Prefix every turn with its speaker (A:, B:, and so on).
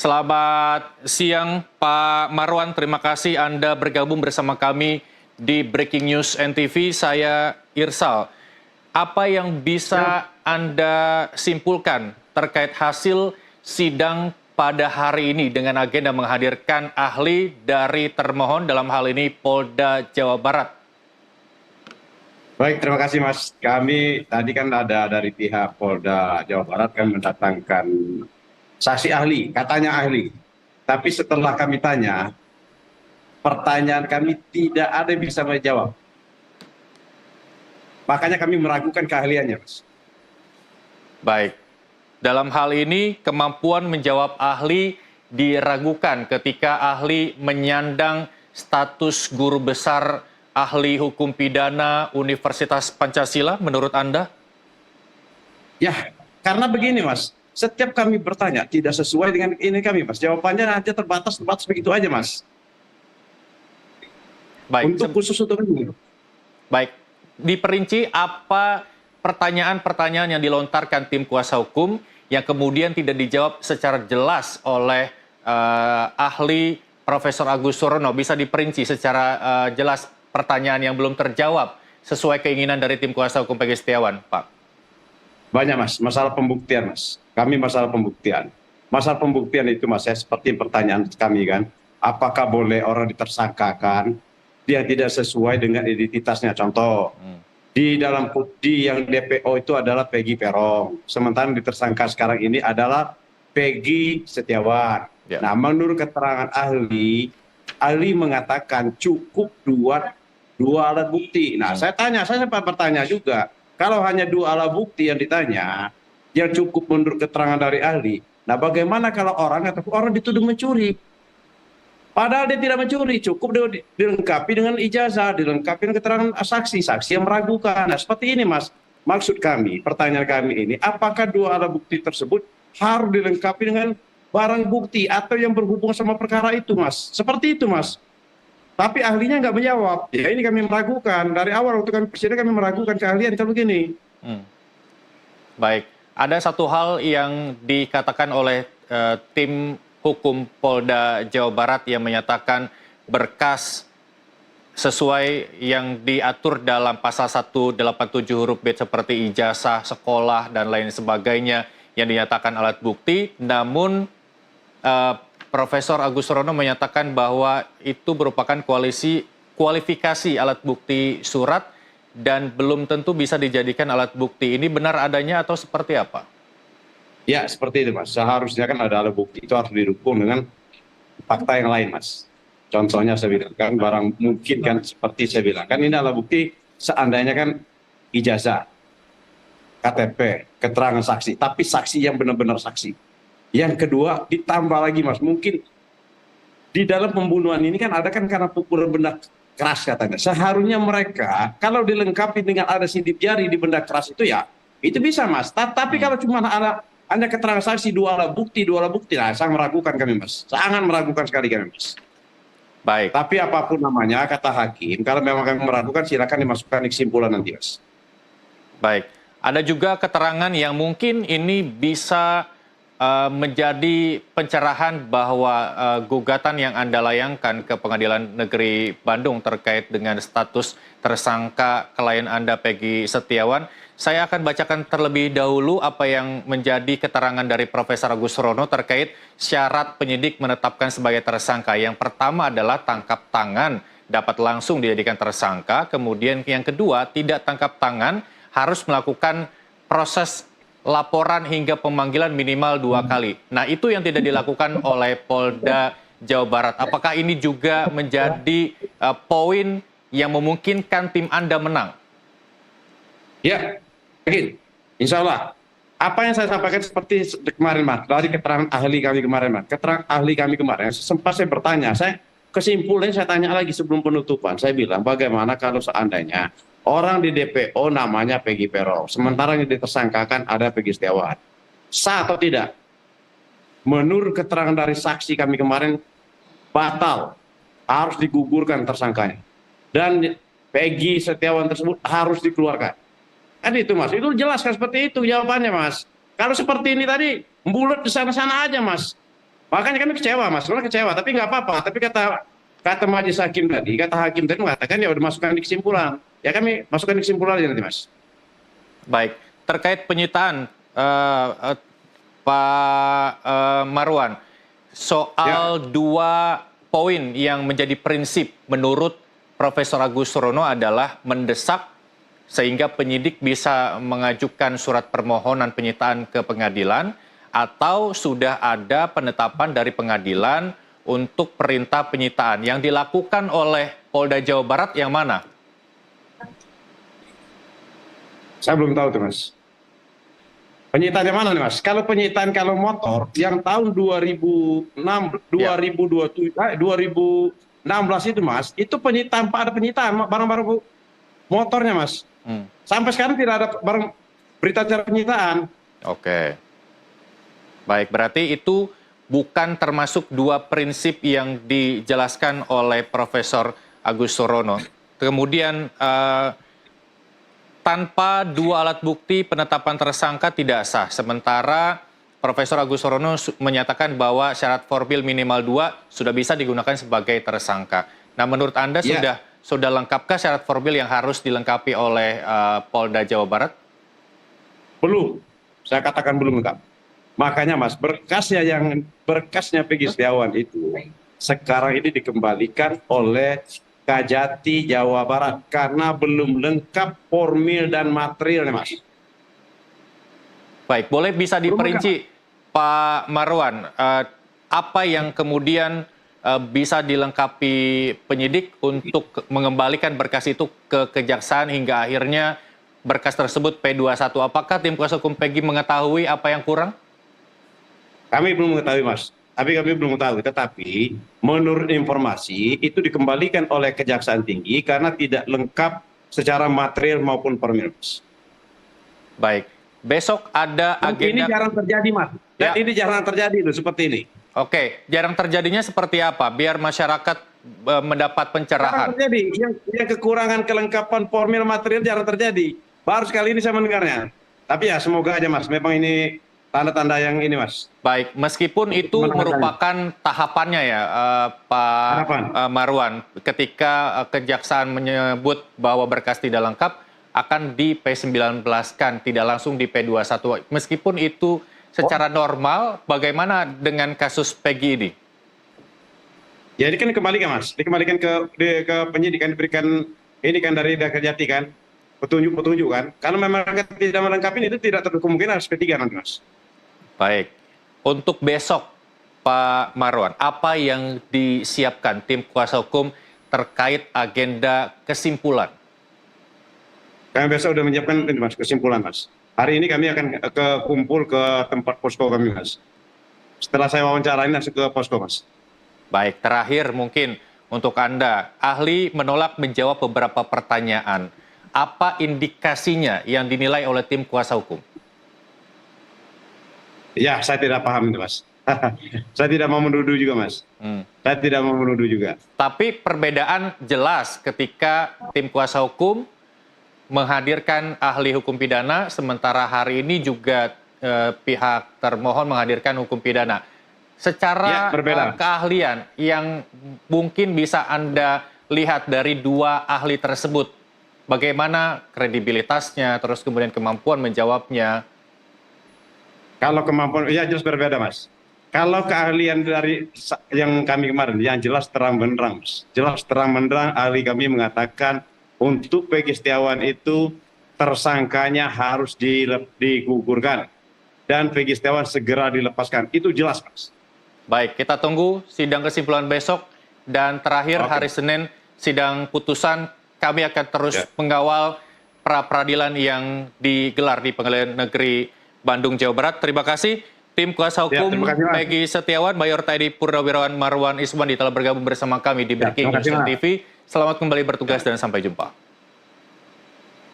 A: Selamat siang Pak Marwan, terima kasih Anda bergabung bersama kami di Breaking News NTV. Saya Irsal. Apa yang bisa Anda simpulkan terkait hasil sidang pada hari ini dengan agenda menghadirkan ahli dari termohon, dalam hal ini Polda Jawa Barat?
B: Baik, terima kasih Mas. Kami tadi kan ada dari pihak Polda Jawa Barat kan mendatangkan saksi ahli, katanya ahli. Tapi setelah kami tanya, pertanyaan kami tidak ada yang bisa menjawab. Makanya kami meragukan keahliannya, Mas.
A: Baik, dalam hal ini kemampuan menjawab ahli diragukan ketika ahli menyandang status guru besar ahli hukum pidana Universitas Pancasila, menurut Anda?
B: Ya, karena begini Mas, setiap kami bertanya tidak sesuai dengan ini kami Mas. Jawabannya nanti terbatas begitu aja Mas.
A: Baik,
B: Khusus untuk ini.
A: baik. Diperinci apa pertanyaan-pertanyaan yang dilontarkan tim kuasa hukum yang kemudian tidak dijawab secara jelas oleh ahli Profesor Agus Surono. Bisa diperinci secara jelas pertanyaan yang belum terjawab sesuai keinginan dari tim kuasa hukum Peggy Setiawan, Pak?
B: Banyak Mas, masalah pembuktian Mas. Kami masalah pembuktian. Masalah pembuktian itu Mas, ya, seperti pertanyaan kami kan. Apakah boleh orang ditersangkakan, dia tidak sesuai dengan identitasnya. Contoh, di dalam putih yang DPO itu adalah Peggy Peron. Sementara ditersangka sekarang ini adalah Peggy Setiawan.
A: Ya.
B: Nah, menurut keterangan ahli mengatakan cukup dua alat bukti. Nah, saya sempat bertanya juga, kalau hanya dua alat bukti yang ditanya, yang cukup menurut keterangan dari ahli, nah bagaimana kalau orang dituduh mencuri? Padahal dia tidak mencuri, cukup dilengkapi dengan ijazah, dilengkapi dengan keterangan saksi yang meragukan. Nah, seperti ini Mas, maksud kami, pertanyaan kami ini, apakah dua alat bukti tersebut harus dilengkapi dengan barang bukti atau yang berhubungan sama perkara itu Mas? Seperti itu Mas. Tapi ahlinya nggak menjawab. Ya ini kami meragukan. Dari awal waktu kami persidangan kami meragukan keahlian kalau begini.
A: Baik, ada satu hal yang dikatakan oleh tim hukum Polda Jawa Barat yang menyatakan berkas sesuai yang diatur dalam pasal 187 huruf B seperti ijazah, sekolah, dan lain sebagainya yang dinyatakan alat bukti, namun Profesor Agus Surono menyatakan bahwa itu merupakan kualifikasi alat bukti surat dan belum tentu bisa dijadikan alat bukti. Ini benar adanya atau seperti apa?
B: Ya, seperti itu Mas. Seharusnya kan ada alat bukti itu harus didukung dengan fakta yang lain Mas. Contohnya saya bilang kan barang mungkin kan seperti saya bilang kan ini alat bukti seandainya kan ijazah, KTP, keterangan saksi, tapi saksi yang benar-benar saksi. Yang kedua ditambah lagi Mas, mungkin di dalam pembunuhan ini kan ada kan karena pukulan benda keras katanya. Seharusnya mereka kalau dilengkapi dengan ada sidik jari di benda keras itu ya itu bisa Mas. Tapi kalau cuma ada keterangan saksi dua alat bukti, nah sangat meragukan kami Mas. Sangat meragukan sekali kami Mas.
A: Baik.
B: Tapi apapun namanya kata hakim, kalau memang kami meragukan silakan dimasukkan kesimpulan nanti Mas.
A: Baik. Ada juga keterangan yang mungkin ini bisa menjadi pencerahan bahwa gugatan yang Anda layangkan ke Pengadilan Negeri Bandung terkait dengan status tersangka klien Anda Peggy Setiawan. Saya akan bacakan terlebih dahulu apa yang menjadi keterangan dari Profesor Agus Surono terkait syarat penyidik menetapkan sebagai tersangka. Yang pertama adalah tangkap tangan dapat langsung dijadikan tersangka. Kemudian yang kedua, tidak tangkap tangan harus melakukan proses laporan hingga pemanggilan minimal 2 kali. Nah, itu yang tidak dilakukan oleh Polda Jawa Barat. Apakah ini juga menjadi poin yang memungkinkan tim Anda menang?
B: Ya, yakin. Insya Allah. Apa yang saya sampaikan seperti kemarin Mas, dari keterangan ahli kami kemarin Mas. Keterangan ahli kami kemarin, sempat saya bertanya, kesimpulannya saya tanya lagi sebelum penutupan. Saya bilang, bagaimana kalau seandainya orang di DPO namanya Peggy Peron, sementara yang ditersangkakan ada Peggy Setiawan. Sah atau tidak? Menurut keterangan dari saksi kami kemarin, batal. Harus digugurkan tersangkanya. Dan Peggy Setiawan tersebut harus dikeluarkan. Kan itu Mas, itu jelas kan seperti itu jawabannya Mas. Kalau seperti ini tadi, bulat di sana-sana aja Mas. Makanya kami kecewa, Mas. Sebenarnya kecewa, tapi nggak apa-apa. Tapi kata majelis hakim tadi, kata hakim tadi mengatakan ya udah masukkan di kesimpulan. Ya kami masukkan di kesimpulan aja nanti, Mas.
A: Baik, terkait penyitaan Pak Marwan, soal dua poin yang menjadi prinsip menurut Profesor Agus Surono adalah mendesak sehingga penyidik bisa mengajukan surat permohonan penyitaan ke pengadilan atau sudah ada penetapan dari pengadilan untuk perintah penyitaan yang dilakukan oleh Polda Jawa Barat yang mana?
B: Saya belum tahu tuh, Mas. Penyitaan yang mana nih, Mas? Kalau penyitaan kalau motor yang tahun 2016 itu, Mas, itu penyitaan, Pak, ada penyitaan barang-barang motornya, Mas. Sampai sekarang tidak ada barang berita acara penyitaan.
A: Oke. Baik, berarti itu bukan termasuk dua prinsip yang dijelaskan oleh Profesor Agus Surono. Kemudian tanpa dua alat bukti penetapan tersangka tidak sah. Sementara Profesor Agus Surono menyatakan bahwa syarat formil minimal 2 sudah bisa digunakan sebagai tersangka. Nah, menurut Anda sudah lengkapkah syarat formil yang harus dilengkapi oleh Polda Jawa Barat?
B: Belum. Saya katakan belum lengkap. Makanya, Mas, berkasnya Peggy Setiawan itu sekarang ini dikembalikan oleh Kajati Jawa Barat karena belum lengkap formil dan materialnya, Mas.
A: Baik, boleh bisa diperinci Pak Marwan, apa yang kemudian bisa dilengkapi penyidik untuk mengembalikan berkas itu ke kejaksaan hingga akhirnya berkas tersebut P21. Apakah tim kuasa hukum Peggy mengetahui apa yang kurang?
B: Kami belum mengetahui, Mas. Kami belum tahu, tetapi menurut informasi itu dikembalikan oleh Kejaksaan Tinggi karena tidak lengkap secara material maupun formil.
A: Baik, besok ada agenda.
B: Ini jarang terjadi, Mas. Dan ini jarang terjadi loh seperti ini.
A: Oke, jarang terjadinya seperti apa? Biar masyarakat mendapat pencerahan.
B: Jarang terjadi. Yang kekurangan kelengkapan formil material jarang terjadi. Baru sekali ini saya mendengarnya. Tapi ya semoga aja, Mas. Memang ini tanda-tanda yang ini, Mas.
A: Baik, meskipun itu merupakan tahapannya ya, Pak Marwan. Ketika kejaksaan menyebut bahwa berkas tidak lengkap, akan di P19-kan, tidak langsung di P21. Meskipun itu secara normal, bagaimana dengan kasus Peggy ini?
B: Ya ini kan dikembalikan, Mas. Dikembalikan ke penyidik, kan diberikan ini kan dari Kajati kan, petunjuk kan. Kalau memang mereka tidak melengkapi itu tidak tertutup kemungkinan harus P3 nanti, Mas.
A: Baik, untuk besok Pak Marwan, apa yang disiapkan tim kuasa hukum terkait agenda kesimpulan?
B: Kami besok sudah menyiapkan Mas, kesimpulan, Mas. Hari ini kami akan kumpul ke tempat posko kami, Mas. Setelah saya wawancara ini langsung ke posko, Mas.
A: Baik, terakhir mungkin untuk Anda, ahli menolak menjawab beberapa pertanyaan. Apa indikasinya yang dinilai oleh tim kuasa hukum?
B: Ya, saya tidak paham itu, Mas. Saya tidak mau menuduh juga, Mas. Saya tidak mau menuduh juga.
A: Tapi perbedaan jelas ketika tim kuasa hukum menghadirkan ahli hukum pidana, sementara hari ini juga pihak termohon menghadirkan hukum pidana. Secara keahlian yang mungkin bisa Anda lihat dari dua ahli tersebut, bagaimana kredibilitasnya, terus kemudian kemampuan menjawabnya?
B: Kalau kemampuan, ya jelas berbeda, Mas. Kalau keahlian dari yang kami kemarin, yang jelas terang benderang, Mas. Jelas terang benderang, ahli kami mengatakan untuk Peggy Setiawan itu tersangkanya harus digugurkan. Dan Peggy Setiawan segera dilepaskan. Itu jelas, Mas.
A: Baik, kita tunggu sidang kesimpulan besok. Dan terakhir hari Senin, sidang putusan. Kami akan terus mengawal pra-peradilan yang digelar di Pengadilan Negeri Bandung, Jawa Barat. Terima kasih tim kuasa hukum Peggy Setiawan, Mayor TNI Purnawirawan Marwan Iswandi telah bergabung bersama kami di Breaking News TV. Selamat kembali bertugas dan sampai jumpa.